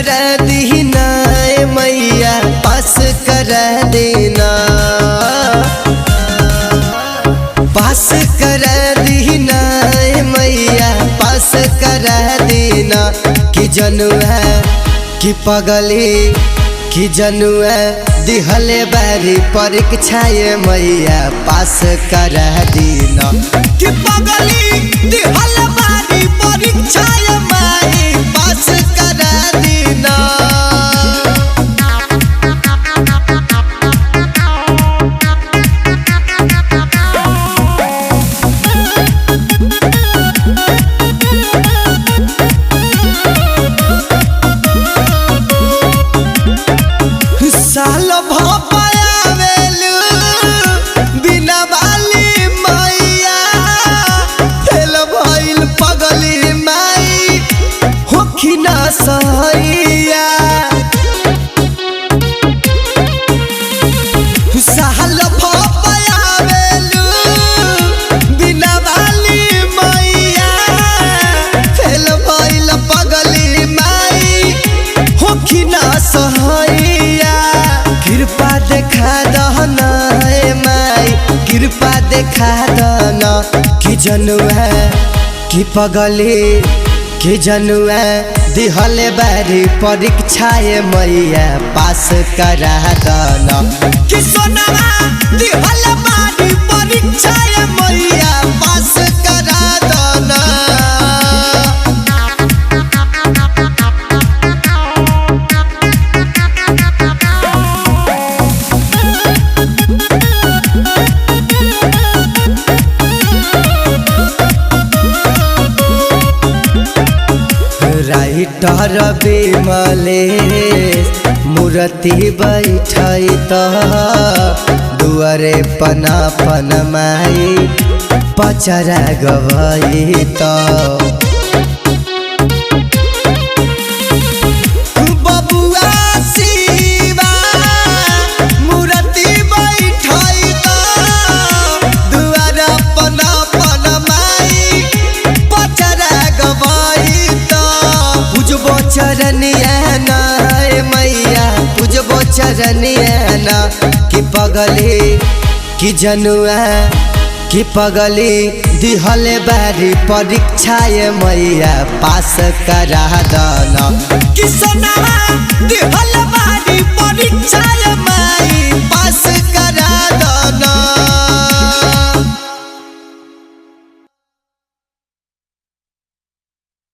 कर दीना मैया पास कर देना, पास कर दीना मैया पास कर देना। कि जनुआ कि पगली कि जनुआ दिहले बारी परीक्षा मैया पास कर दीना। कि पगली दिहले बारी परीक्षा मैया पास कर दीना। साल भपायावेलू बिना बाली मैया फेल भइल पगली माई होखी ना सहैया। साल भपायावेलू बिना बाली मैया फेल भइल पगली माई होखी ना सहैया। कृपा देखा दहना माई कृपा देखा दहना। कि जनुआ कि पगली कि जनुआ दिहले बारी परीक्षा मैया पास करा दहना। कि सोनवा दिहले बारी परीक्षा मैया पास करा दहना। राइटर विमलेश मूर्ति बैठई त दुआरे पना पन माई पचरा गवई त। बबुआ शिवा मूर्ति बैठई त दुआरे पना पन माई पचरा गवई त। पूजबो चरनिया ना मैया पूजबो चरनिया ना। कि पगली कि जनुआ कि पगली दिहले बारी परीक्षा मैया पास करा दना। कि सोनवा दिहले बारी परीक्षा